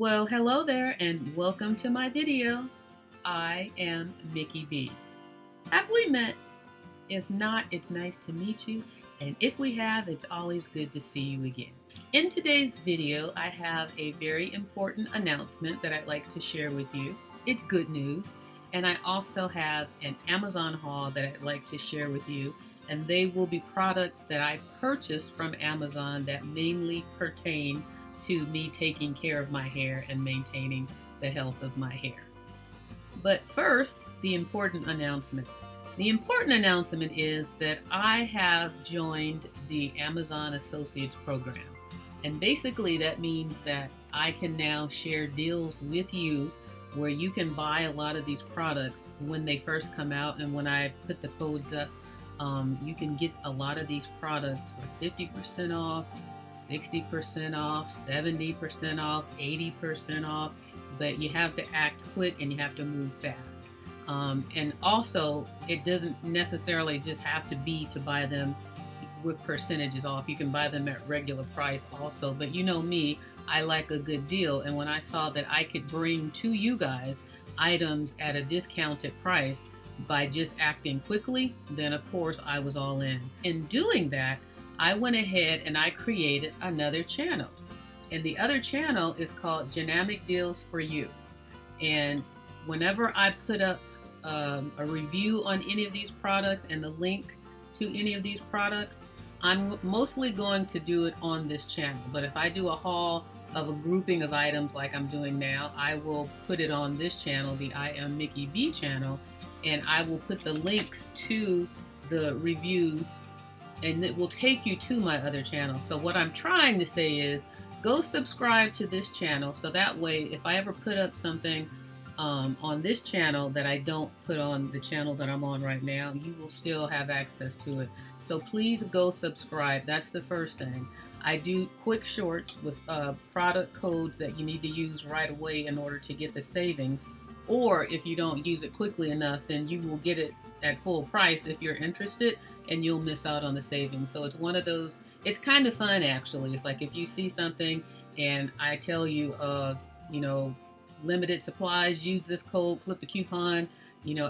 Well, hello there and welcome to my video. I am Mickey B. Have we met? If not, it's nice to meet you. And if we have, it's always good to see you again. In today's video, I have a very important announcement that I'd like to share with you. It's good news. And I also have an Amazon haul that I'd like to share with you. And they will be products that I purchased from Amazon that mainly pertain to me taking care of my hair and maintaining the health of my hair. But first, the important announcement. The important announcement is that I have joined the Amazon Associates program. And basically that means that I can now share deals with you where you can buy a lot of these products when they first come out, and when I put the codes up, you can get a lot of these products for 50% off, 60% off, 70% off, 80% off, but you have to act quick and you have to move fast. And also, it doesn't necessarily just have to be to buy them with percentages off. You can buy them at regular price also, but you know me, I like a good deal, and when I saw that I could bring to you guys items at a discounted price by just acting quickly, then of course I was all in. In doing that, I went ahead and I created another channel. And the other channel is called Dynamic Deals for You. And whenever I put up a review on any of these products and the link to any of these products, I'm mostly going to do it on this channel. But if I do a haul of a grouping of items like I'm doing now, I will put it on this channel, the IamMickeyB channel, and I will put the links to the reviews, and it will take you to my other channel. So what I'm trying to say is, go subscribe to this channel, so that way if I ever put up something on this channel that I don't put on the channel that I'm on right now, you will still have access to it. So please go subscribe. That's the first thing. I do quick shorts with product codes that you need to use right away in order to get the savings. Or if you don't use it quickly enough, then you will get it at full price if you're interested, and you'll miss out on the savings. So it's one of those, it's kind of fun actually. It's like if you see something and I tell you, limited supplies, use this code, clip the coupon,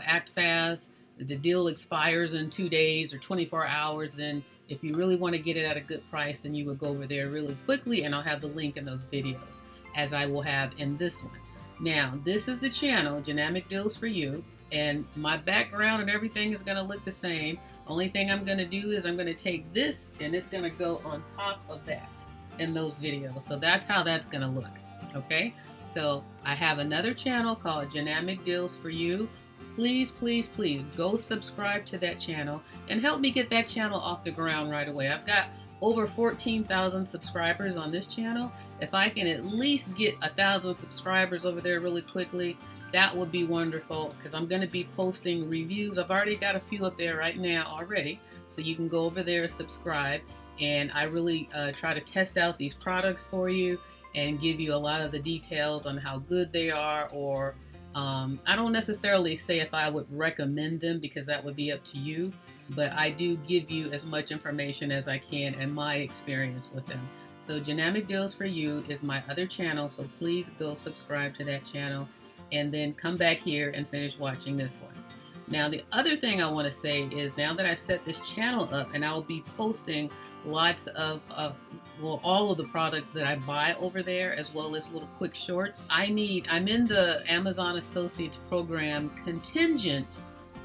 act fast, the deal expires in 2 days or 24 hours, then if you really want to get it at a good price, then you would go over there really quickly, and I'll have the link in those videos, as I will have in this one. Now, this is the channel, Dynamic Deals for You, and my background and everything is going to look the same. Only thing I'm going to do is I'm going to take this and it's going to go on top of that in those videos. So that's how that's going to look. Okay, so I have another channel called Dynamic Deals for You. Please, please, please go subscribe to that channel and help me get that channel off the ground right away. I've got over 14,000 subscribers on this channel. If I can at least get 1,000 subscribers over there really quickly, that would be wonderful, because I'm going to be posting reviews. I've already got a few up there right now already, so you can go over there and subscribe. And I really try to test out these products for you and give you a lot of the details on how good they are, or I don't necessarily say if I would recommend them, because that would be up to you, but I do give you as much information as I can and my experience with them. So Dynamic Deals for You is my other channel, so please go subscribe to that channel and then come back here and finish watching this one. Now, the other thing I want to say is, now that I've set this channel up and I'll be posting lots of all of the products that I buy over there, as well as little quick shorts. I'm in the Amazon Associates program contingent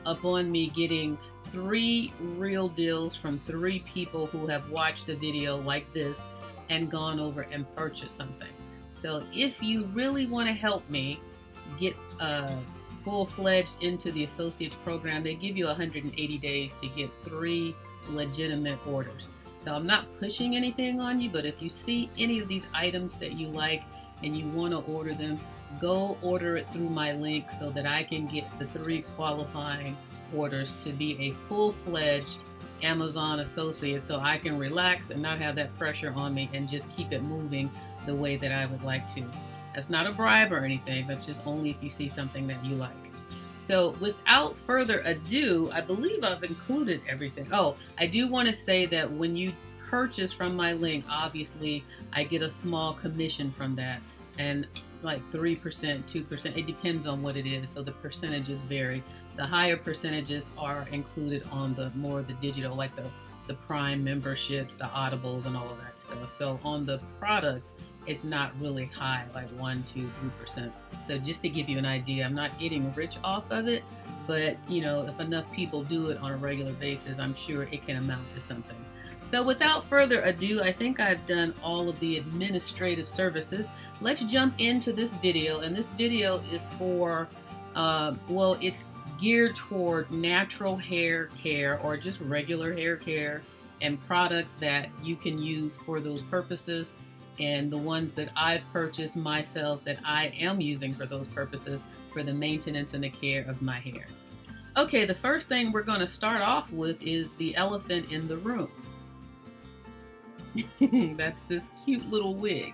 upon me getting 3 real deals from 3 people who have watched a video like this and gone over and purchased something. So if you really want to help me get full-fledged into the Associates program, they give you 180 days to get 3 legitimate orders. So I'm not pushing anything on you, but if you see any of these items that you like and you want to order them, go order it through my link so that I can get the 3 qualifying orders to be a full-fledged Amazon associate, so I can relax and not have that pressure on me and just keep it moving the way that I would like to. That's not a bribe or anything, that's just only if you see something that you like. So without further ado, I believe I've included everything. Oh, I do want to say that when you purchase from my link, obviously I get a small commission from that. And like 3%, 2%. It depends on what it is. So the percentages vary. The higher percentages are included on the more the digital, like the Prime memberships, the Audibles, and all of that stuff. So on the products, it's not really high, like 1, 2, 3%. So just to give you an idea, I'm not getting rich off of it, but you know, if enough people do it on a regular basis, I'm sure it can amount to something. So without further ado, I think I've done all of the administrative services. Let's jump into this video, and this video is for, well, it's geared toward natural hair care or just regular hair care and products that you can use for those purposes, and the ones that I've purchased myself that I am using for those purposes for the maintenance and the care of my hair. Okay, the first thing we're going to start off with is the elephant in the room. That's this cute little wig.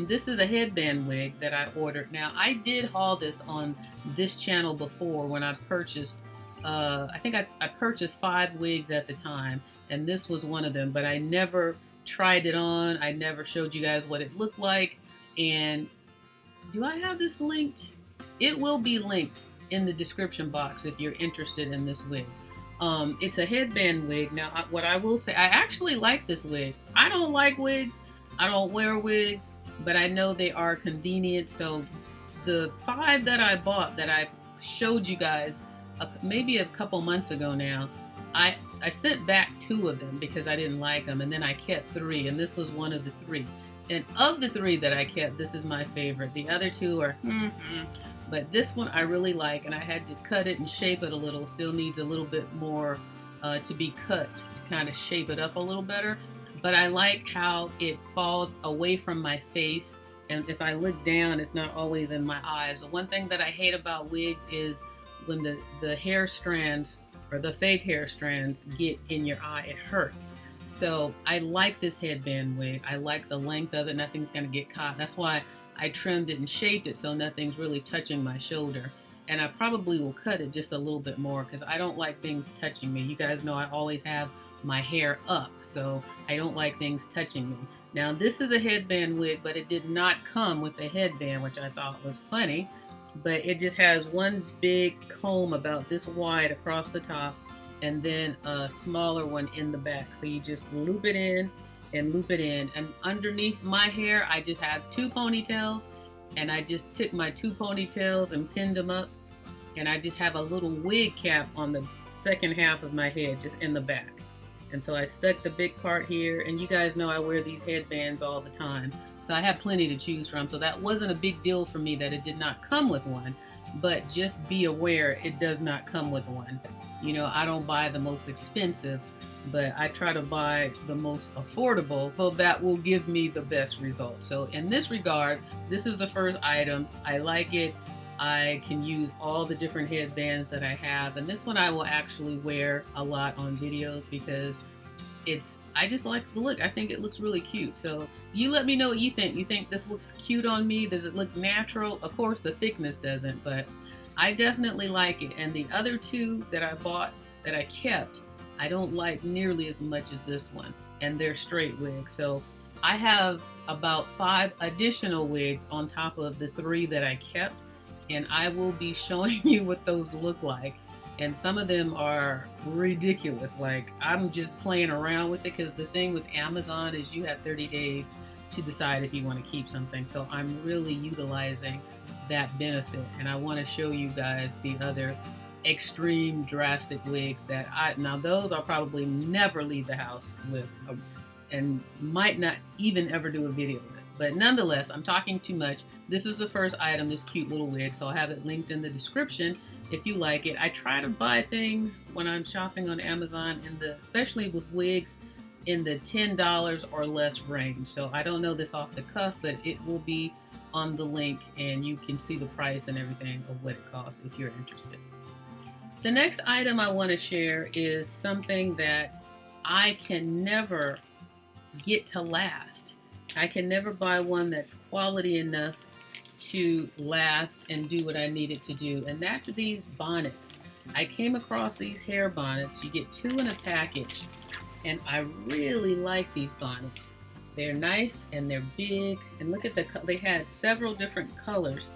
This is a headband wig that I ordered. Now, I did haul this on this channel before when I purchased, I think I purchased 5 wigs at the time, and this was one of them, but I never tried it on. I never showed you guys what it looked like. And do I have this linked? It will be linked in the description box if you're interested in this wig. It's a headband wig. Now, what I will say, I actually like this wig. I don't like wigs. I don't wear wigs, but I know they are convenient. So the 5 that I bought that I showed you guys maybe a couple months ago now, I sent back 2 of them because I didn't like them, and then I kept 3, and this was one of the 3. And of the 3 that I kept, this is my favorite. The other 2 are but this one I really like, and I had to cut it and shape it a little. Still needs a little bit more to be cut to kind of shape it up a little better. But I like how it falls away from my face, and if I look down, it's not always in my eyes. The one thing that I hate about wigs is when the hair strands or the fake hair strands get in your eye. It hurts. So I like this headband wig. I like the length of it. Nothing's going to get caught. That's why I trimmed it and shaped it so nothing's really touching my shoulder. And I probably will cut it just a little bit more because I don't like things touching me. You guys know I always have my hair up, so I don't like things touching me. Now, this is a headband wig, but it did not come with a headband, which I thought was funny. But it just has one big comb about this wide across the top, and then a smaller one in the back. So you just loop it in and loop it in. And underneath my hair, I just have 2 ponytails, and I just took my 2 ponytails and pinned them up. And I just have a little wig cap on the second half of my head, just in the back. And so I stuck the big part here, and you guys know I wear these headbands all the time. So I have plenty to choose from. So that wasn't a big deal for me that it did not come with one, but just be aware it does not come with one. You know, I don't buy the most expensive, but I try to buy the most affordable, so that will give me the best results. So in this regard, this is the first item. I like it. I can use all the different headbands that I have, and this one I will actually wear a lot on videos because I just like the look. I think it looks really cute. So you let me know what you think. You think this looks cute on me? Does it look natural? Of course the thickness doesn't, but I definitely like it. And the other 2 that I bought that I kept, I don't like nearly as much as this one, and they're straight wigs. So I have about 5 additional wigs on top of the 3 that I kept, and I will be showing you what those look like. And some of them are ridiculous. Like, I'm just playing around with it because the thing with Amazon is you have 30 days to decide if you want to keep something. So I'm really utilizing that benefit, and I want to show you guys the other extreme drastic wigs that now those I'll probably never leave the house with, and might not even ever do a video with. But nonetheless, I'm talking too much. This is the first item, this cute little wig, so I'll have it linked in the description if you like it. I try to buy things when I'm shopping on Amazon, especially with wigs, in the $10 or less range. So I don't know this off the cuff, but it will be on the link, and you can see the price and everything of what it costs if you're interested. The next item I want to share is something that I can never get to last. I can never buy one that's quality enough to last and do what I need it to do, and that's these bonnets. I came across these hair bonnets. You get 2 in a package, and I really like these bonnets. They're nice and they're big. And look at they had several different colors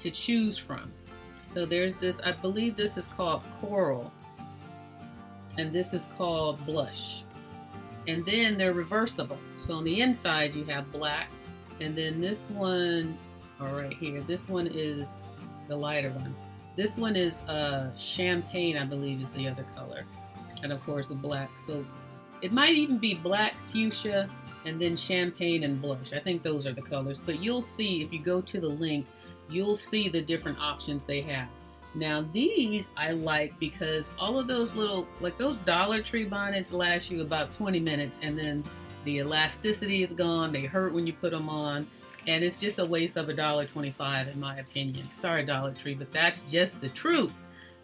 to choose from. So there's this, I believe this is called Coral, and this is called Blush. And then they're reversible. So on the inside you have black, and then this one, right here, this one is the lighter one. This one is Champagne, I believe is the other color. And of course the black. So it might even be black, fuchsia, and then Champagne and Blush. I think those are the colors. But you'll see, if you go to the link, you'll see the different options they have. Now these I like because all of those little, like those Dollar Tree bonnets last you about 20 minutes and then the elasticity is gone. They hurt when you put them on. And it's just a waste of $1.25 in my opinion. Sorry, Dollar Tree, but that's just the truth.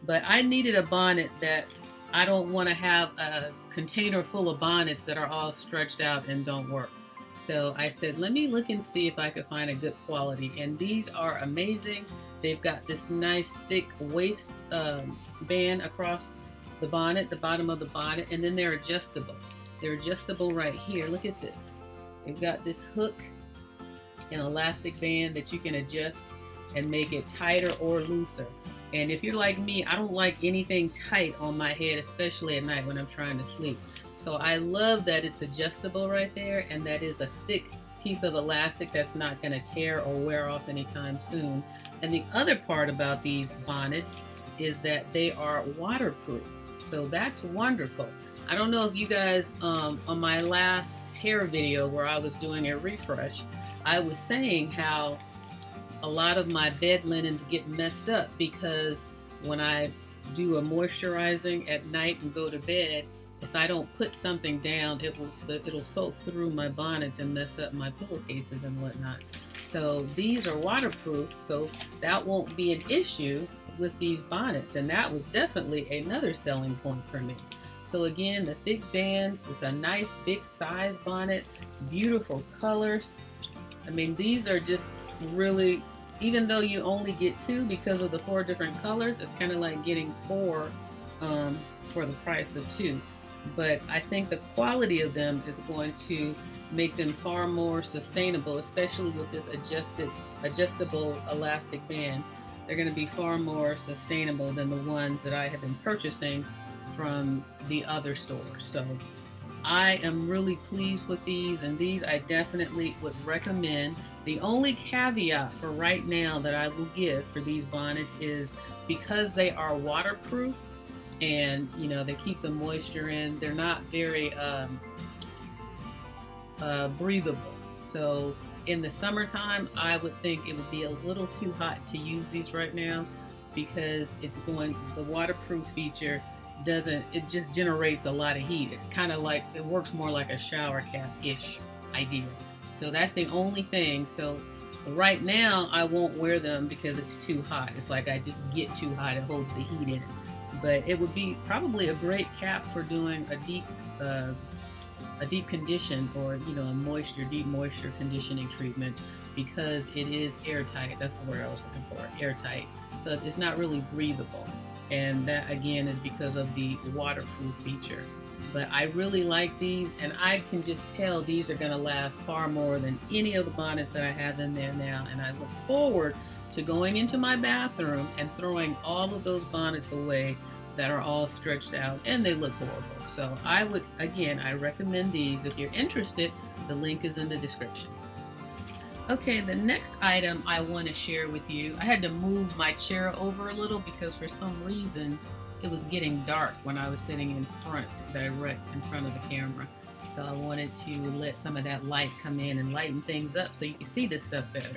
But I needed a bonnet that I don't want to have a container full of bonnets that are all stretched out and don't work. So I said, let me look and see if I could find a good quality. And these are amazing. They've got this nice thick waist band across the bonnet, the bottom of the bonnet, and then they're adjustable. They're adjustable right here. Look at this. They've got this hook and elastic band that you can adjust and make it tighter or looser. And if you're like me, I don't like anything tight on my head, especially at night when I'm trying to sleep. So I love that it's adjustable right there, and that is a thick piece of elastic that's not going to tear or wear off anytime soon. And the other part about these bonnets is that they are waterproof. So that's wonderful. I don't know if you guys, on my last hair video where I was doing a refresh, I was saying how a lot of my bed linens get messed up because when I do a moisturizing at night and go to bed, if I don't put something down, it'll soak through my bonnets and mess up my pillowcases and whatnot. So these are waterproof, so that won't be an issue with these bonnets, and that was definitely another selling point for me. So again, the thick bands, it's a nice big size bonnet, beautiful colors. I mean, these are just really, even though you only get 2 because of the 4 different colors, it's kind of like getting 4 for the price of 2. But I think the quality of them is going to make them far more sustainable, especially with this adjustable elastic band. They're going to be far more sustainable than the ones that I have been purchasing from the other stores. So I am really pleased with these, and these I definitely would recommend. The only caveat for right now that I will give for these bonnets is because they are waterproof and they keep the moisture in, they're not very breathable. So in the summertime, I would think it would be a little too hot to use these right now because the waterproof feature it just generates a lot of heat. It works more like a shower cap-ish idea. So that's the only thing. So right now I won't wear them because it's too hot. It's like I just get too hot, it holds the heat in it. But it would be probably a great cap for doing a deep condition or a deep moisture conditioning treatment because it is airtight. That's the word I was looking for, airtight. So it's not really breathable. And that again is because of the waterproof feature. But I really like these, and I can just tell these are going to last far more than any of the bonnets that I have in there now. And I look forward to going into my bathroom and throwing all of those bonnets away that are all stretched out and they look horrible. So I recommend these. If you're interested, the link is in the description. Okay, the next item I want to share with you, I had to move my chair over a little because for some reason it was getting dark when I was sitting in front, direct in front of the camera. So I wanted to let some of that light come in and lighten things up so you can see this stuff better.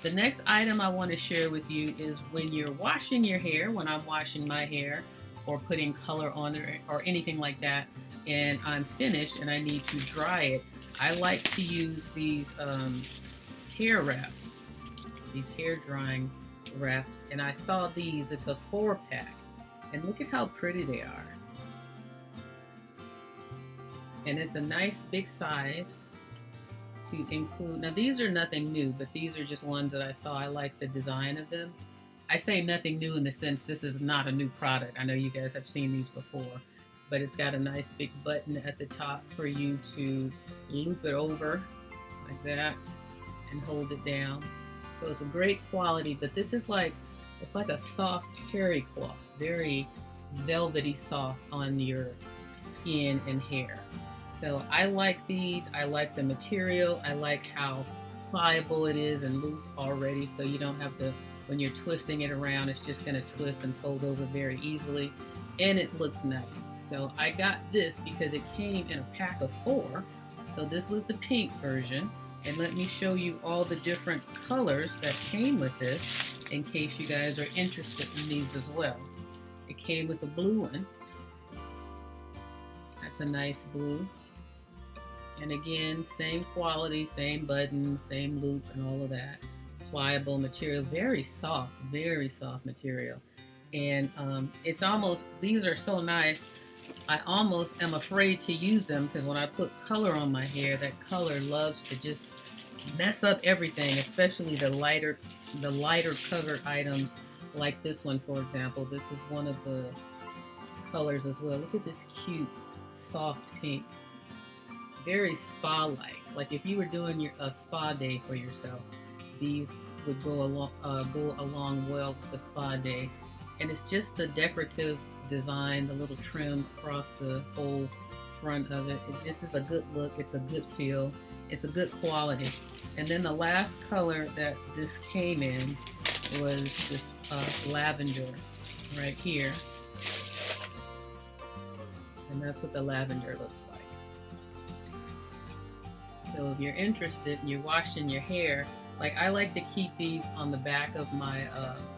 The next item I want to share with you is when you're washing your hair, when I'm washing my hair or putting color on it or anything like that, and I'm finished and I need to dry it, I like to use these hair wraps, these hair drying wraps, and I saw these. It's a 4-pack, and look at how pretty they are. And it's a nice big size to include. Now these are nothing new, but these are just ones that I saw. I like the design of them. I say nothing new in the sense this is not a new product. I know you guys have seen these before, but it's got a nice big button at the top for you to loop it over like that and hold it down. So it's a great quality, but this is like, it's like a soft terry cloth, very velvety soft on your skin and hair. So I like these. I like the material. I like how pliable it is and loose already, so you don't have to, when you're twisting it around, it's just going to twist and fold over very easily, and it looks nice. So I got this because it came in a pack of 4. So this was the pink version, and let me show you all the different colors that came with this in case you guys are interested in these as well. It came with a blue one. That's a nice blue. And again, same quality, same button, same loop and all of that. Pliable material, very soft material. And it's almost, these are so nice, I almost am afraid to use them because when I put color on my hair, that color loves to just mess up everything, especially the lighter colored items like this one, for example. This is one of the colors as well. Look at this cute, soft pink. Very spa-like. Like if you were doing a spa day for yourself, these would go along well with the spa day. And it's just the decorative design, the little trim across the whole front of it. It just is a good look. It's a good feel. It's a good quality. And then the last color that this came in was this lavender right here. And that's what the lavender looks like. So if you're interested and you're washing your hair, like I like to keep these on the back of my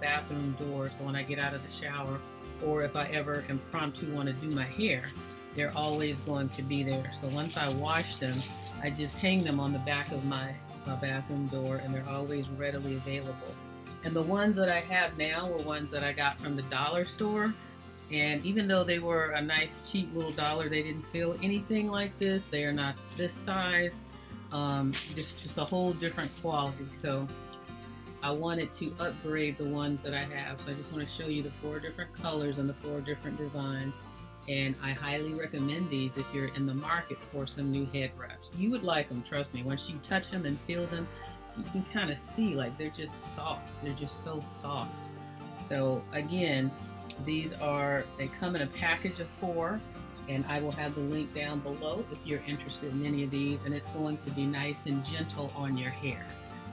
bathroom door, so when I get out of the shower, or if I ever impromptu want to do my hair, they're always going to be there. So once I wash them, I just hang them on the back of my bathroom door, and they're always readily available. And the ones that I have now were ones that I got from the dollar store. And even though they were a nice cheap little dollar, they didn't feel anything like this. They are not this size. Just a whole different quality. So I wanted to upgrade the ones that I have. So I just want to show you the 4 different colors and the 4 different designs. And I highly recommend these if you're in the market for some new head wraps. You would like them, trust me. Once you touch them and feel them, you can kind of see like they're just soft. They're just so soft. So again, they come in a package of 4. And I will have the link down below if you're interested in any of these, and it's going to be nice and gentle on your hair.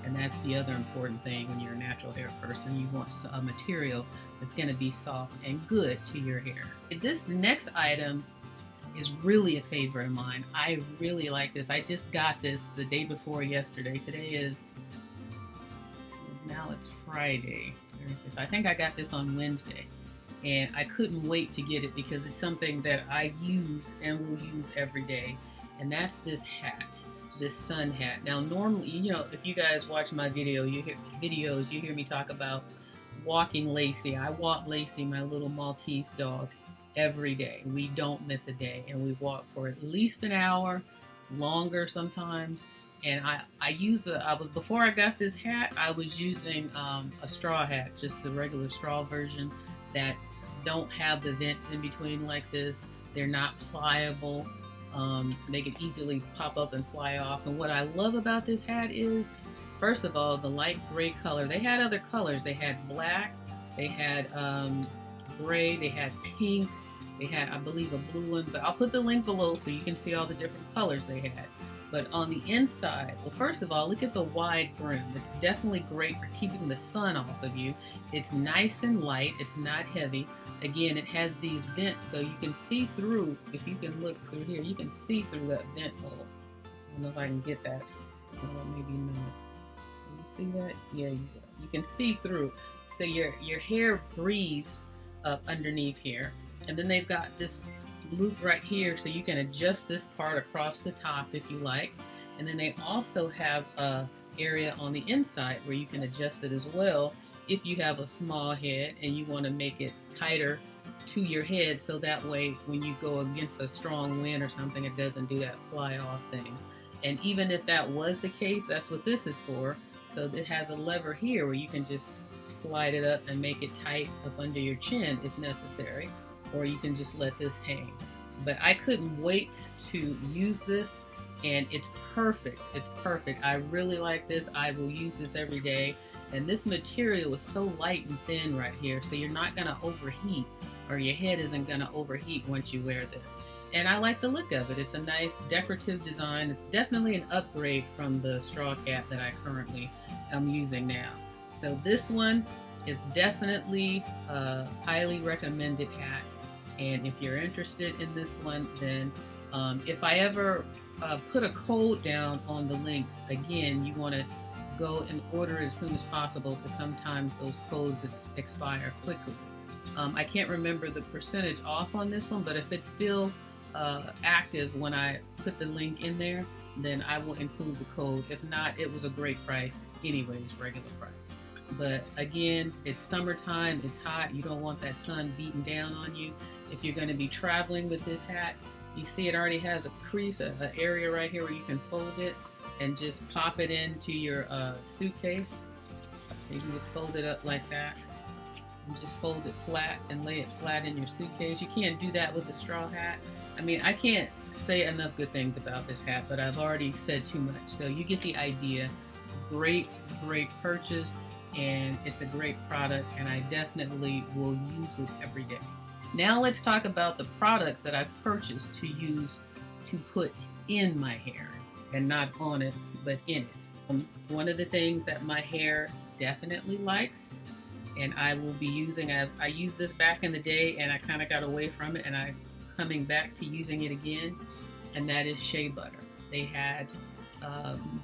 And that's the other important thing when you're a natural hair person. You want a material that's going to be soft and good to your hair. This next item is really a favorite of mine. I really like this. I just got this the day before yesterday. Today is, now it's Friday. So I think I got this on Wednesday. And I couldn't wait to get it because it's something that I use and will use every day. And that's this hat, this sun hat. Now normally, you know, if you guys watch my videos, you hear me talk about walking Lacey. I walk Lacey, my little Maltese dog, every day. We don't miss a day, and we walk for at least an hour, longer sometimes. And before I got this hat, I was using a straw hat, just the regular straw version that don't have the vents in between like this. They're not pliable. They can easily pop up and fly off. And what I love about this hat is, first of all, the light gray color. They had other colors. They had black, they had gray, they had pink, they had, I believe, a blue one. But I'll put the link below so you can see all the different colors they had. But on the inside, well, first of all, look at the wide brim. It's definitely great for keeping the sun off of you. It's nice and light. It's not heavy. Again, it has these vents so you can see through. If you can look through here, you can see through that vent hole. I don't know if I can get that. Maybe not. Can you see that? Yeah, you can see through. So your hair breathes up underneath here. And then they've got this loop right here so you can adjust this part across the top if you like. And then they also have a area on the inside where you can adjust it as well if you have a small head and you want to make it tighter to your head, so that way when you go against a strong wind or something, it doesn't do that fly off thing. And even if that was the case, that's what this is for. So it has a lever here where you can just slide it up and make it tight up under your chin if necessary, or you can just let this hang. But I couldn't wait to use this, and it's perfect. It's perfect. I really like this. I will use this every day. And this material is so light and thin right here, so you're not gonna overheat, or your head isn't gonna overheat once you wear this. And I like the look of it. It's a nice decorative design. It's definitely an upgrade from the straw cap that I currently am using now. So this one is definitely a highly recommended hat. And if you're interested in this one, then if I ever put a code down on the links, again, you want to go and order it as soon as possible, because sometimes those codes expire quickly. I can't remember the percentage off on this one, but if it's still active when I put the link in there, then I will include the code. If not, it was a great price anyways, regular price. But again, it's summertime, it's hot, you don't want that sun beating down on you. If you're going to be traveling with this hat, you see it already has a crease, an area right here where you can fold it and just pop it into your suitcase. So you can just fold it up like that and just fold it flat and lay it flat in your suitcase. You can't do that with the straw hat. I mean, I can't say enough good things about this hat, but I've already said too much. So you get the idea. Great, great purchase, and it's a great product, and I definitely will use it every day. Now let's talk about the products that I've purchased to use to put in my hair, and not on it, but in it. One of the things that my hair definitely likes, and I will be using, I used this back in the day and I kind of got away from it, and I'm coming back to using it again, and that is shea butter. They had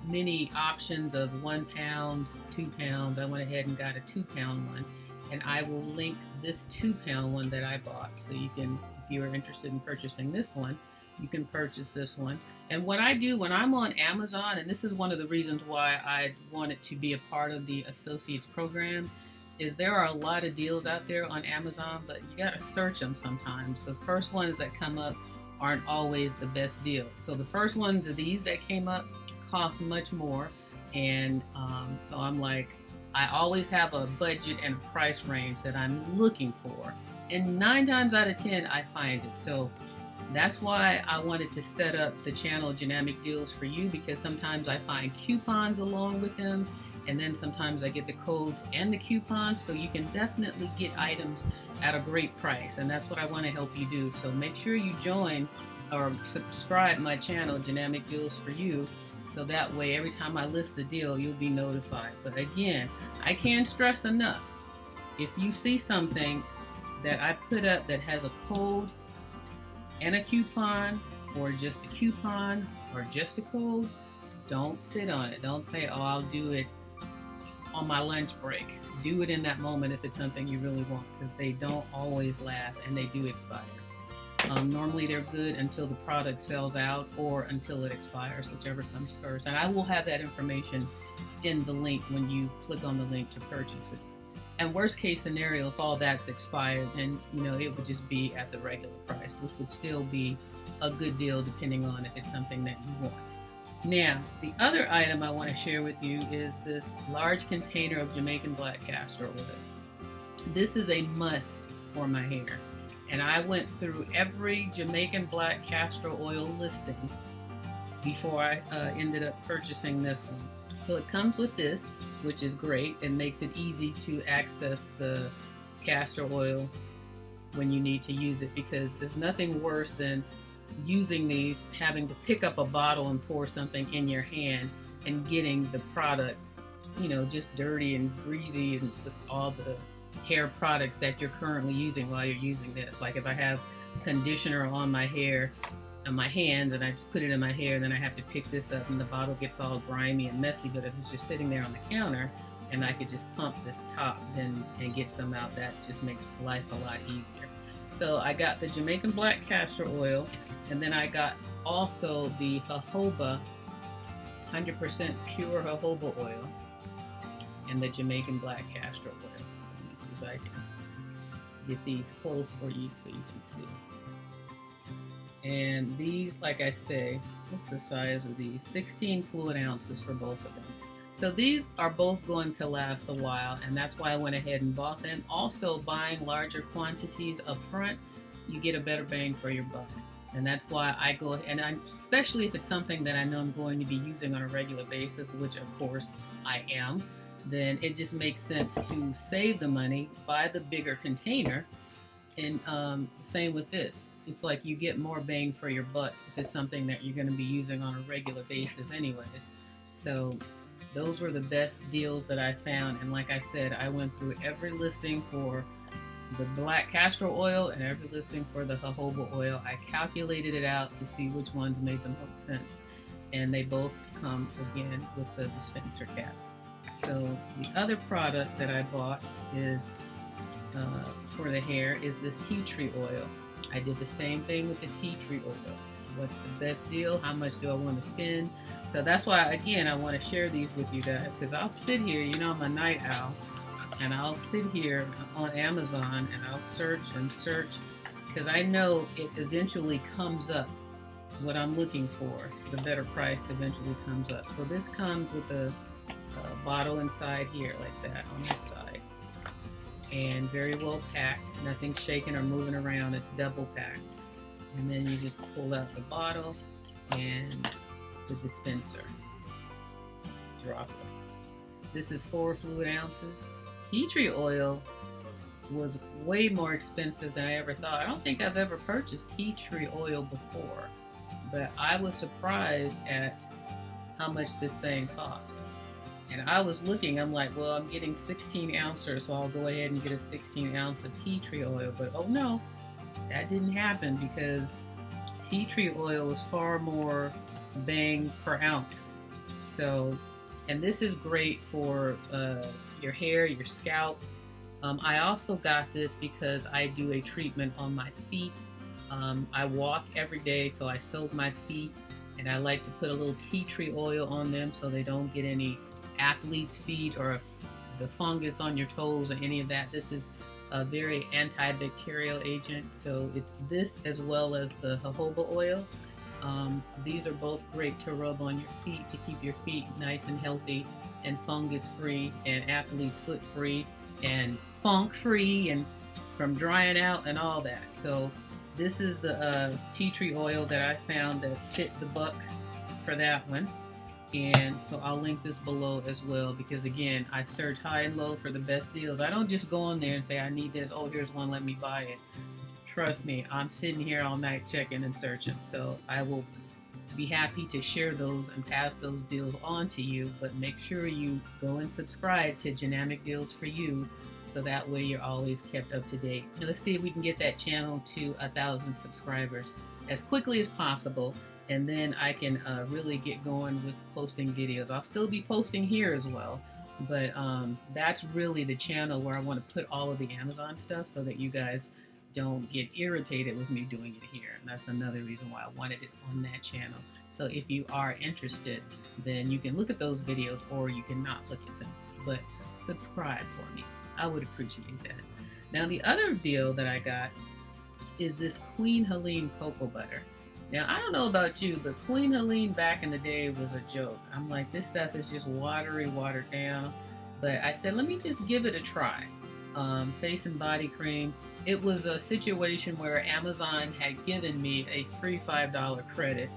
many options of 1 pound, 2 pounds. I went ahead and got a 2 pound one, and I will link this 2 pound one that I bought, so you can, if you are interested in purchasing this one, you can purchase this one. And what I do when I'm on Amazon, and this is one of the reasons why I wanted to be a part of the Associates program, is there are a lot of deals out there on Amazon, but you gotta search them sometimes. The first ones that come up aren't always the best deal. So the first ones of these that came up cost much more, and so I'm like, I always have a budget and a price range that I'm looking for, and 9 times out of 10 I find it. So that's why I wanted to set up the channel Dynamic Deals for you, because sometimes I find coupons along with them, and then sometimes I get the codes and the coupons, so you can definitely get items at a great price, and that's what I want to help you do. So make sure you join or subscribe my channel Dynamic Deals for you, so that way every time I list a deal, you'll be notified. But again, I can't stress enough, if you see something that I put up that has a code and a coupon, or just a coupon, or just a code, don't sit on it. Don't say, oh, I'll do it on my lunch break. Do it in that moment if it's something you really want, because they don't always last and they do expire. Normally they're good until the product sells out or until it expires, whichever comes first. And I will have that information in the link when you click on the link to purchase it. And worst case scenario, if all that's expired, then it would just be at the regular price, which would still be a good deal depending on if it's something that you want. Now, the other item I want to share with you is this large container of Jamaican black castor oil. This is a must for my hair. And I went through every Jamaican black castor oil listing before I ended up purchasing this one. So it comes with this, which is great. It makes it easy to access the castor oil when you need to use it, because there's nothing worse than using these, having to pick up a bottle and pour something in your hand and getting the product, just dirty and greasy and with all the hair products that you're currently using while you're using this. Like if I have conditioner on my hair and my hands and I just put it in my hair, then I have to pick this up and the bottle gets all grimy and messy. But if it's just sitting there on the counter and I could just pump this top and get some out, that just makes life a lot easier. So I got the Jamaican black castor oil, and then I got also the jojoba, 100% pure jojoba oil, and the Jamaican black castor oil. So let me see if I can get these close for you so you can see. And these, like I say, what's the size of these? 16 fluid ounces for both of them. So these are both going to last a while, and that's why I went ahead and bought them. Also, buying larger quantities up front, you get a better bang for your buck. And that's why I go, and especially if it's something that I know I'm going to be using on a regular basis, which of course I am, then it just makes sense to save the money, buy the bigger container. And same with this. It's like you get more bang for your buck if it's something that you're going to be using on a regular basis anyways. So those were the best deals that I found. And like I said, I went through every listing for the black castor oil and every listing for the jojoba oil. I calculated it out to see which ones made the most sense. And they both come again with the dispenser cap. So the other product that I bought is for the hair is this tea tree oil. I did the same thing with the tea tree oil. What's the best deal? How much do I want to spend? So that's why, again, I want to share these with you guys, because I'll sit here, you know, I'm a night owl, and I'll sit here on Amazon and I'll search and search, because I know it eventually comes up. What I'm looking for, the better price eventually comes up. So this comes with a bottle inside here like that on this side, and very well packed, nothing shaking or moving around. It's double packed. And then you just pull out the bottle and the dispenser. Drop it. This is 4 fluid ounces. Tea tree oil was way more expensive than I ever thought. I don't think I've ever purchased tea tree oil before, but I was surprised at how much this thing costs. And I was looking, I'm like, well, I'm getting 16 ounces, so I'll go ahead and get a 16 ounce of tea tree oil. But oh no, that didn't happen, because tea tree oil is far more bang per ounce. So, and this is great for your hair, your scalp. I also got this because I do a treatment on my feet. I walk every day, so I soak my feet, and I like to put a little tea tree oil on them so they don't get any athlete's feet or the fungus on your toes or any of that. This is a very antibacterial agent, so it's this as well as the jojoba oil. These are both great to rub on your feet to keep your feet nice and healthy and fungus free and athlete's foot free and funk free and from drying out and all that. So this is the tea tree oil that I found that fit the buck for that one. And so I'll link this below as well, because again, I search high and low for the best deals. I don't just go on there and say, I need this, oh, here's one, let me buy it. Trust me, I'm sitting here all night checking and searching. So I will be happy to share those and pass those deals on to you, but make sure you go and subscribe to Dynamic Deals for You, so that way you're always kept up to date. And let's see if we can get that channel to 1,000 subscribers as quickly as possible. And then I can really get going with posting videos. I'll still be posting here as well, but that's really the channel where I want to put all of the Amazon stuff so that you guys don't get irritated with me doing it here. And that's another reason why I wanted it on that channel. So if you are interested, then you can look at those videos or you cannot look at them, but subscribe for me. I would appreciate that. Now the other deal that I got is this Queen Helene cocoa butter. Now, I don't know about you, but Queen Helene back in the day was a joke. I'm like, this stuff is just watery, watered down. But I said, let me just give it a try. Face and body cream. It was a situation where Amazon had given me a free $5 credit.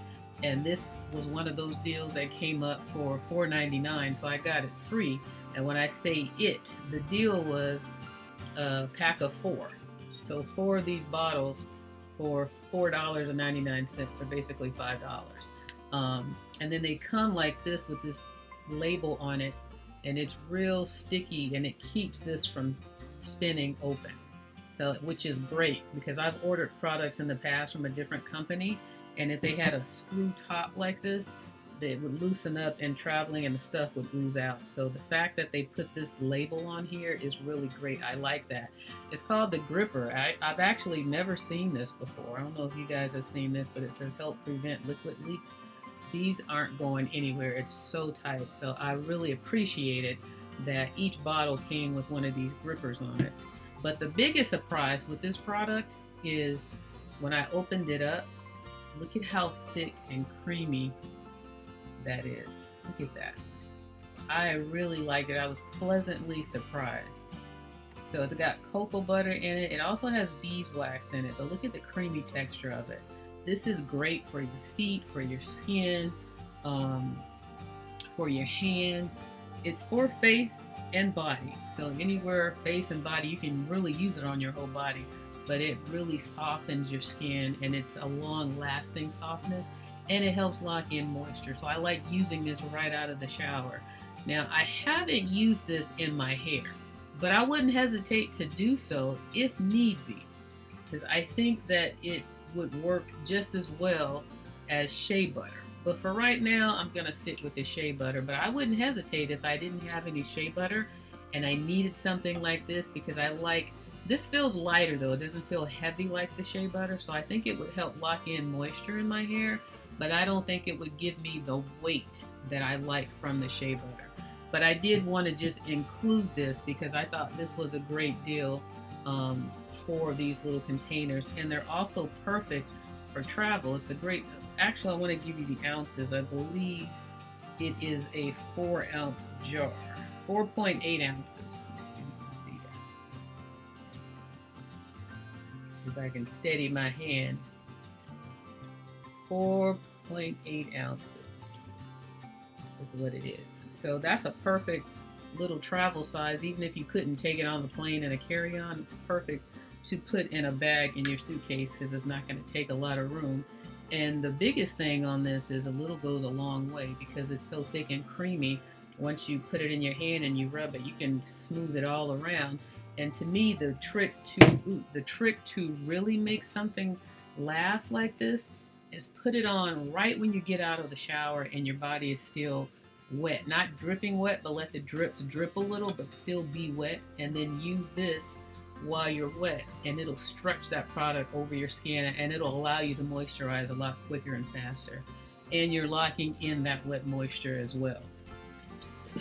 And this was one of those deals that came up for $4.99, so I got it free. And when I say it, the deal was a pack of 4. So 4 of these bottles for $4.99, or basically $5. And then they come like this with this label on it, and it's real sticky, and it keeps this from spinning open. So, which is great, because I've ordered products in the past from a different company, and if they had a screw top like this, they would loosen up and traveling and the stuff would ooze out. So the fact that they put this label on here is really great. I like that. It's called the Gripper. I've actually never seen this before. I don't know if you guys have seen this, but it says help prevent liquid leaks. These aren't going anywhere. It's so tight. So I really appreciated that each bottle came with one of these grippers on it. But the biggest surprise with this product is when I opened it up, look at how thick and creamy that is. Look at that. I really like it. I was pleasantly surprised. So it's got cocoa butter in it. It also has beeswax in it, but look at the creamy texture of it. This is great for your feet, for your skin, for your hands. It's for face and body. So anywhere, face and body, you can really use it on your whole body, but it really softens your skin, and it's a long-lasting softness, and it helps lock in moisture. So I like using this right out of the shower. Now, I haven't used this in my hair, but I wouldn't hesitate to do so if need be, because I think that it would work just as well as shea butter. But for right now, I'm gonna stick with the shea butter, but I wouldn't hesitate if I didn't have any shea butter and I needed something like this, because I like, this feels lighter though. It doesn't feel heavy like the shea butter, so I think it would help lock in moisture in my hair, but I don't think it would give me the weight that I like from the shea butter. But I did want to just include this because I thought this was a great deal for these little containers, and they're also perfect for travel. It's a great, actually I want to give you the ounces. I believe it is a 4-ounce jar, 4.8 ounces. Let's see if you can see that. See if I can steady my hand. 4.8 ounces is what it is. So that's a perfect little travel size. Even if you couldn't take it on the plane in a carry-on, it's perfect to put in a bag in your suitcase because it's not going to take a lot of room. And the biggest thing on this is a little goes a long way, because it's so thick and creamy. Once you put it in your hand and you rub it, you can smooth it all around. And to me, the trick to really make something last like this is put it on right when you get out of the shower and your body is still wet, not dripping wet, but let the drips drip a little but still be wet, and then use this while you're wet, and it'll stretch that product over your skin, and it'll allow you to moisturize a lot quicker and faster, and you're locking in that wet moisture as well.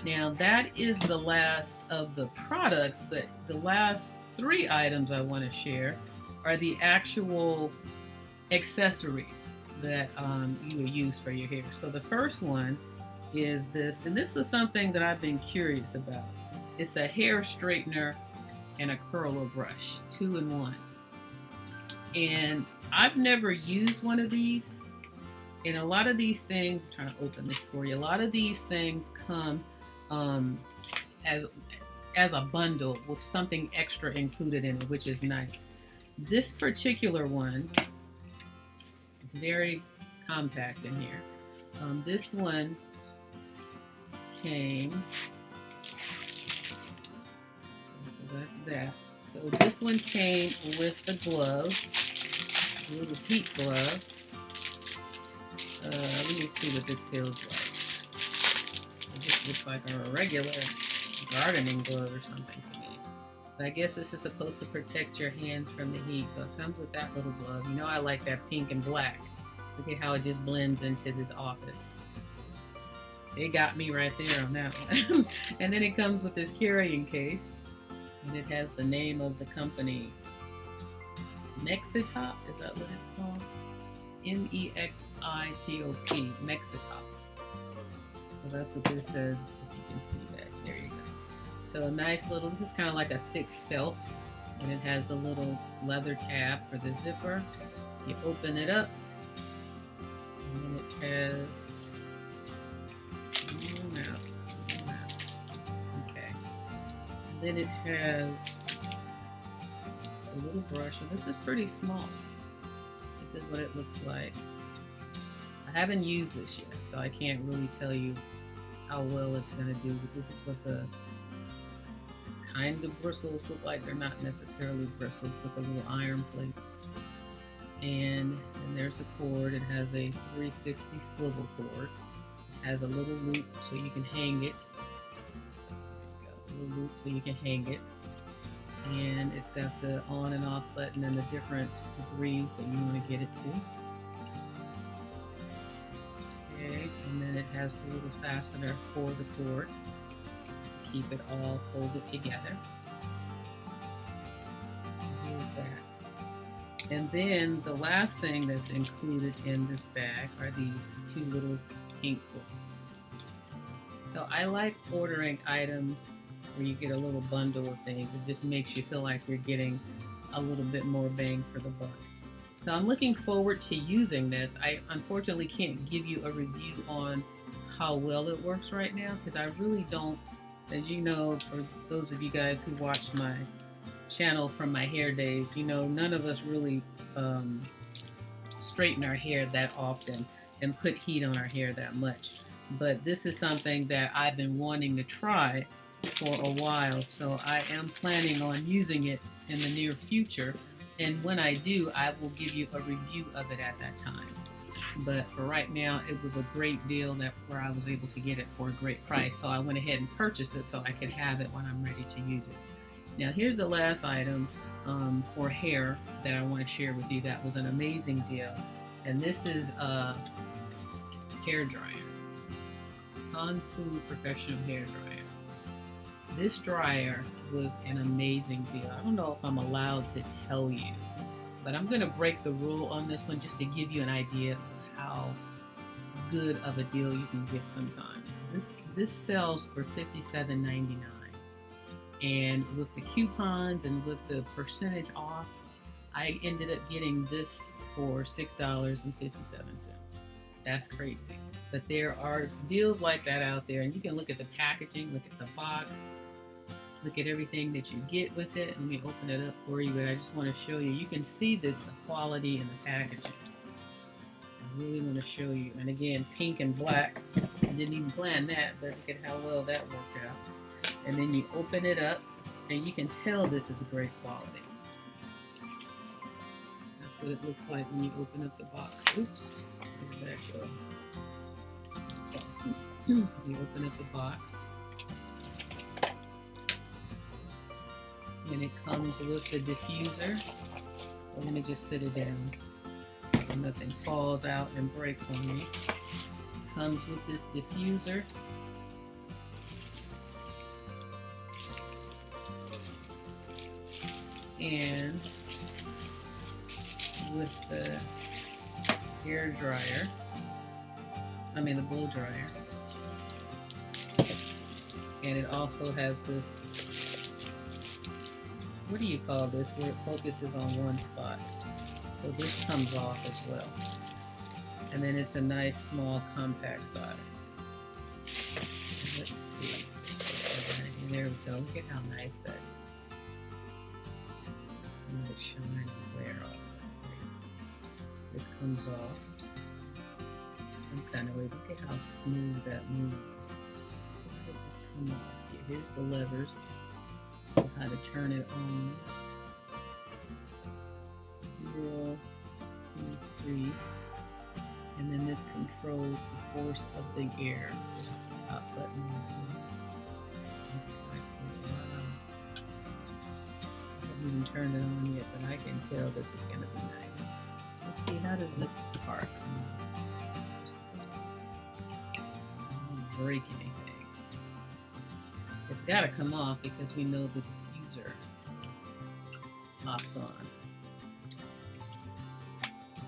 Now that is the last of the products, but the last 3 items I want to share are the actual accessories that you will use for your hair. So the first one is this, and this is something that I've been curious about. It's a hair straightener and a curler brush, 2 in 1. And I've never used one of these. And a lot of these things, I'm trying to open this for you, a lot of these things come as a bundle with something extra included in it, which is nice. This particular one is very compact in here. This one came, so that's that. So this one came with the glove, a little heat glove. Let me see what this feels like. This looks like a regular gardening glove or something to me. But I guess this is supposed to protect your hands from the heat, so it comes with that little glove. You know I like that pink and black. Look at how it just blends into this office. They got me right there on that one. And then it comes with this carrying case, and it has the name of the company, Mexitop, is that what it's called? M-E-X-I-T-O-P, Mexitop. So that's what this says, if you can see that. There you go. So a nice little, this is kind of like a thick felt, and it has a little leather tab for the zipper. You open it up, and then it has, okay. And then it has a little brush, and this is pretty small. This is what it looks like. I haven't used this yet, so I can't really tell you how well it's going to do, but this is what the kind of bristles look like. They're not necessarily bristles, but the little iron plates. And then there's the cord. It has a 360 swivel cord. It has a little loop so you can hang it. There you go, a little loop so you can hang it. And it's got the on and off button and the different degrees that you want to get it to. Okay, and then it has the little fastener for the cord. Keep it all folded together. Here's that. And then the last thing that's included in this bag are these 2 little ink books. So I like ordering items where you get a little bundle of things. It just makes you feel like you're getting a little bit more bang for the buck. So I'm looking forward to using this. I unfortunately can't give you a review on how well it works right now because I really don't, as you know, for those of you guys who watch my channel from my hair days, you know, none of us really straighten our hair that often and put heat on our hair that much. But this is something that I've been wanting to try for a while, so I am planning on using it in the near future. And when I do, I will give you a review of it at that time. But for right now, it was a great deal where I was able to get it for a great price. So I went ahead and purchased it so I could have it when I'm ready to use it. Now here's the last item for hair that I want to share with you that was an amazing deal. And this is a hair dryer. Walk-thru professional hair dryer. This dryer was an amazing deal. I don't know if I'm allowed to tell you, but I'm going to break the rule on this one just to give you an idea of how good of a deal you can get sometimes. This sells for $57.99, and with the coupons and with the percentage off, I ended up getting this for $6.57. That's crazy. But there are deals like that out there, and you can look at the packaging, look at the box, look at everything that you get with it. Let me open it up for you, but I just want to show you. You can see the quality in the packaging. I really want to show you. And again, pink and black. I didn't even plan that, but look at how well that worked out. And then you open it up, and you can tell this is great quality. That's what it looks like when you open up the box. Oops, where did that go? You open up the box, and it comes with the diffuser. So let me just sit it down so nothing falls out and breaks on me. It comes with this diffuser. And with the hair dryer, the blow dryer. And it also has this, what do you call this, where it focuses on one spot. So this comes off as well. And then it's a nice small compact size. Let's see. There we go. Look at how nice that is. Some of the shine and wear off. This comes off some kind of way. Look at how smooth that moves. How does this come off? Here's the levers. How to turn it on. 0, 2, 3. And then this controls the force of the air. This top button. I haven't even turned it on yet, but I can tell this is going to be nice. Let's see, how does this part come off? Don't break anything. It's got to come off because we know the diffuser pops on.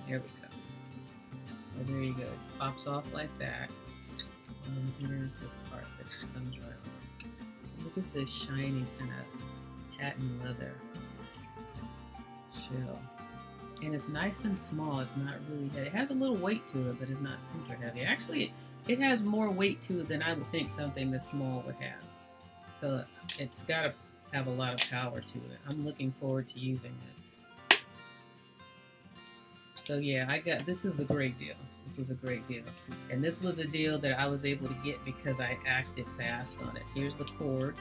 There we go. Oh, there you go. It pops off like that. And then here's this part that just comes right off. Look at this shiny kind of patent leather shell. And it's nice and small. It's not really heavy. It has a little weight to it, but it's not super heavy. Actually, it has more weight to it than I would think something this small would have. So it's got to have a lot of power to it. I'm looking forward to using this. So yeah, this is a great deal. This was a great deal. And this was a deal that I was able to get because I acted fast on it. Here's the cord.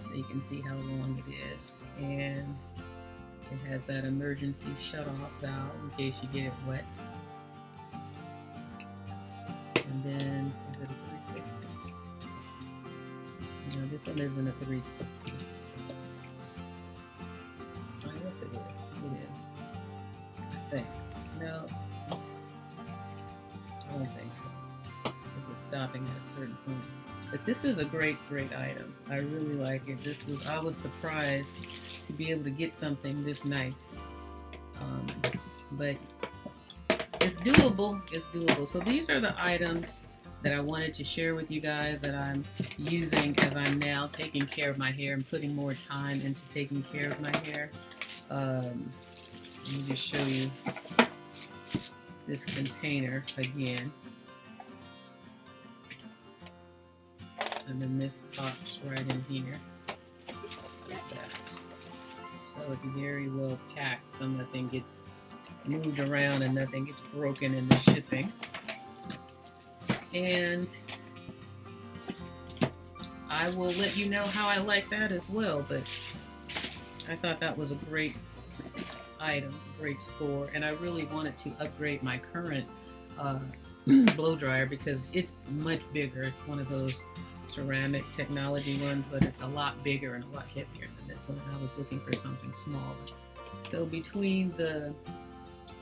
So you can see how long it is. And it has that emergency shut-off valve in case you get it wet. And then, is it a 360? No, this one isn't a 360. I guess it is. It is. I think. No. I don't think so. This is stopping at a certain point. But this is a great, great item. I really like it. I was surprised to be able to get something this nice. But it's doable. It's doable. So these are the items that I wanted to share with you guys that I'm using as I'm now taking care of my hair and putting more time into taking care of my hair. Let me just show you this container again. And then this pops right in here. Like that. So it's very well packed, so nothing gets moved around and nothing gets broken in the shipping. And I will let you know how I like that as well, but I thought that was a great item, great score, and I really wanted to upgrade my current blow dryer because it's much bigger. It's one of those ceramic technology ones, but it's a lot bigger and a lot heavier than this one. I was looking for something smaller. So between the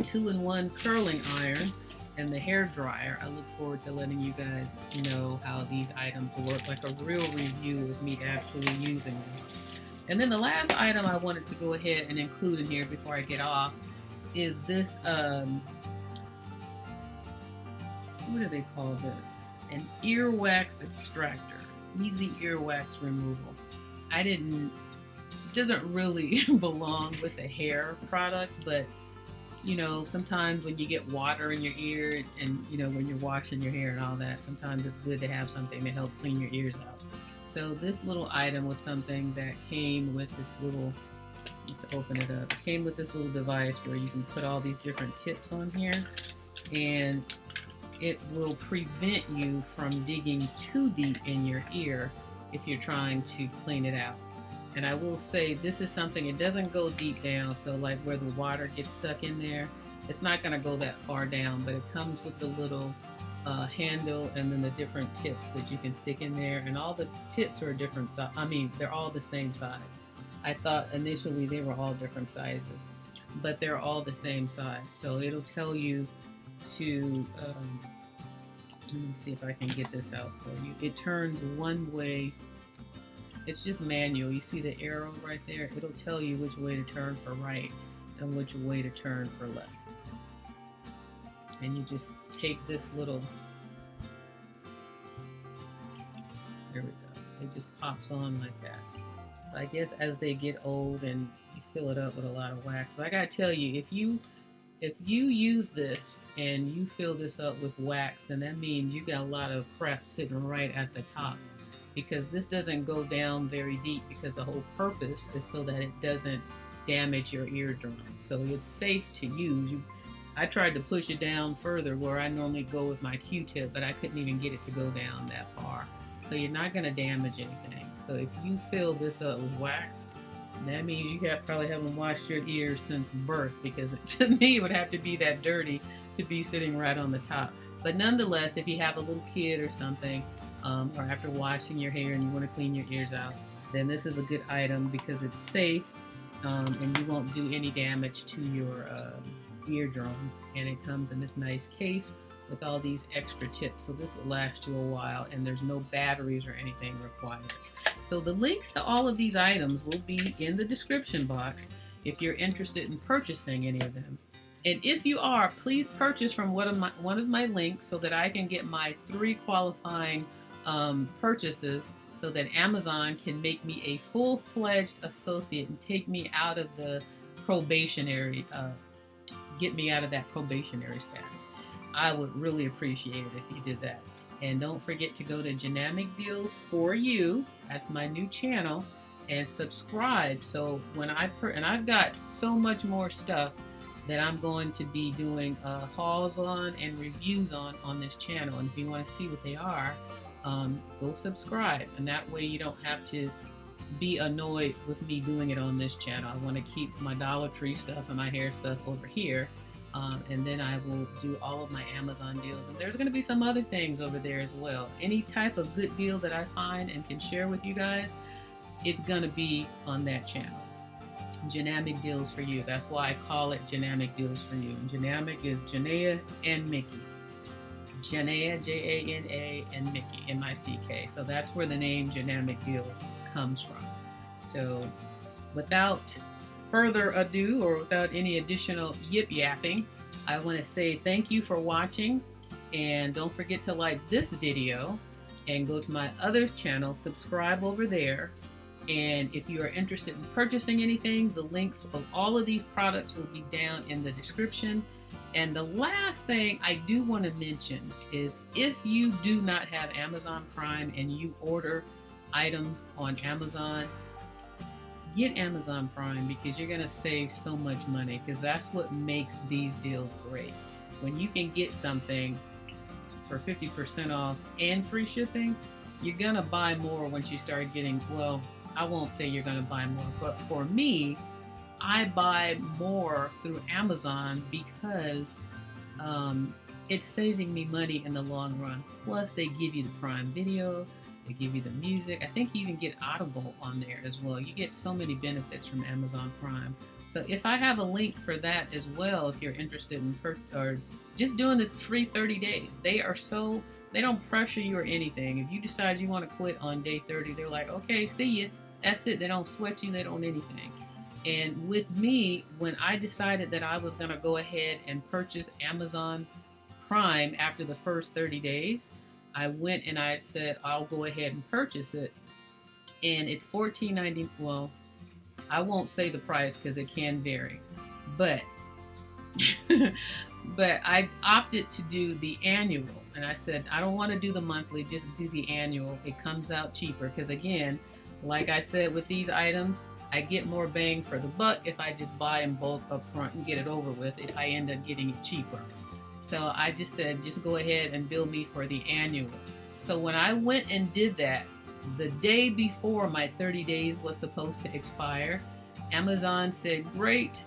2-in-1 curling iron and the hair dryer, I look forward to letting you guys know how these items work, like a real review of me actually using them. And then the last item I wanted to go ahead and include in here before I get off is this, what do they call this? An earwax extractor, easy earwax removal. It doesn't really belong with the hair products, but you know, sometimes when you get water in your ear and you know, when you're washing your hair and all that, sometimes it's good to have something to help clean your ears out. So this little item was something that came with this little, let's open it up, came with this little device where you can put all these different tips on here, and it will prevent you from digging too deep in your ear if you're trying to clean it out. And I will say this is something, it doesn't go deep down, so like where the water gets stuck in there, it's not going to go that far down, but it comes with the little handle and then the different tips that you can stick in there, and all the tips are different size. I mean, they're all the same size. I thought initially they were all different sizes, but they're all the same size. So it'll tell you to, let me see if I can get this out for you. It turns one way. It's just manual. You see the arrow right there? It'll tell you which way to turn for right and which way to turn for left. And you just take this little, there we go. It just pops on like that. So I guess as they get old and you fill it up with a lot of wax. But I gotta tell you, if you use this and you fill this up with wax, then that means you got a lot of crap sitting right at the top, because this doesn't go down very deep, because the whole purpose is so that it doesn't damage your eardrums. So it's safe to use. I tried to push it down further where I normally go with my Q-tip, but I couldn't even get it to go down that far. So you're not going to damage anything. So if you fill this up with wax, that means you probably haven't washed your ears since birth, because to me it would have to be that dirty to be sitting right on the top. But nonetheless, if you have a little kid or something, or after washing your hair and you want to clean your ears out, then this is a good item because it's safe, and you won't do any damage to your eardrums. And it comes in this nice case with all these extra tips, so this will last you a while, and there's no batteries or anything required. So the links to all of these items will be in the description box if you're interested in purchasing any of them. And if you are, please purchase from one of my links so that I can get my 3 qualifying purchases, so that Amazon can make me a full-fledged associate and take me out of the probationary, get me out of that probationary status. I would really appreciate it if you did that. And don't forget to go to Dynamic Deals for You, that's my new channel, and subscribe. So when and I've got so much more stuff that I'm going to be doing hauls on and reviews on this channel. And if you want to see what they are, go subscribe. And that way you don't have to be annoyed with me doing it on this channel. I want to keep my Dollar Tree stuff and my hair stuff over here. And then I will do all of my Amazon deals. And there's going to be some other things over there as well. Any type of good deal that I find and can share with you guys, it's going to be on that channel. Dynamic Deals for You. That's why I call it Dynamic Deals for You. And Dynamic is Janaea and Mickey. Janaea, J-A-N-A, and Mickey, M-I-C-K. So that's where the name Dynamic Deals comes from. So without further ado, or without any additional yip-yapping, I want to say thank you for watching. And don't forget to like this video and go to my other channel, subscribe over there, And if you are interested in purchasing anything, the links of all of these products will be down in the description. And the last thing I do want to mention is if you do not have Amazon Prime and you order items on Amazon, get Amazon Prime because you're going to save so much money, because that's what makes these deals great. When you can get something for 50% off and free shipping, you're going to buy more once you start getting, well, I won't say you're going to buy more, but for me, I buy more through Amazon because it's saving me money in the long run. Plus, they give you the Prime Video, they give you the music. I think you even get Audible on there as well. You get so many benefits from Amazon Prime. So if I have a link for that as well, if you're interested in or just doing the free 30 days, they don't pressure you or anything. If you decide you want to quit on day 30, they're like, okay, see you. That's it. They don't sweat you. They don't anything. And with me, when I decided that I was going to go ahead and purchase Amazon Prime after the first 30 days, I went and I said, I'll go ahead and purchase it. And it's $14.90. Well, I won't say the price because it can vary. But I opted to do the annual. And I said, I don't want to do the monthly, just do the annual. It comes out cheaper because, again, like I said, with these items, I get more bang for the buck if I just buy in bulk up front and get it over with. If I end up getting it cheaper. So I just said, just go ahead and bill me for the annual. So when I went and did that, the day before my 30 days was supposed to expire, Amazon said, great,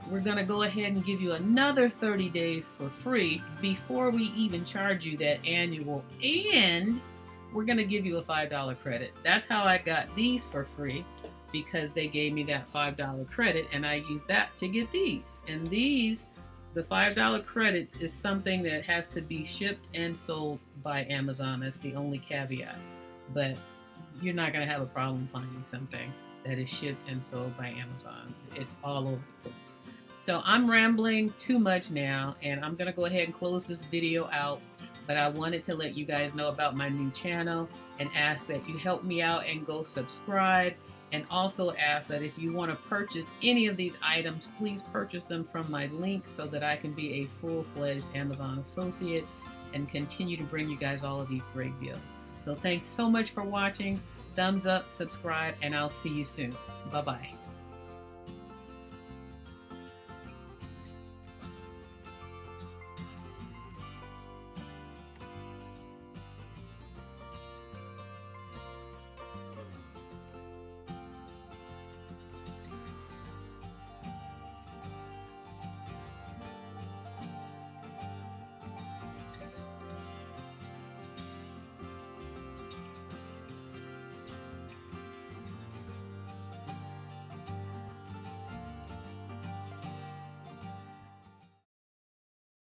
we're going to go ahead and give you another 30 days for free before we even charge you that annual, and we're going to give you a $5 credit. That's how I got these for free, because they gave me that $5 credit, and I used that to get these. And these, the $5 credit is something that has to be shipped and sold by Amazon. That's the only caveat. But you're not going to have a problem finding something that is shipped and sold by Amazon. It's all over the place. So I'm rambling too much now, and I'm going to go ahead and close this video out. But I wanted to let you guys know about my new channel and ask that you help me out and go subscribe. And also ask that if you want to purchase any of these items, please purchase them from my link so that I can be a full-fledged Amazon associate and continue to bring you guys all of these great deals. So thanks so much for watching. Thumbs up, subscribe, and I'll see you soon. Bye-bye.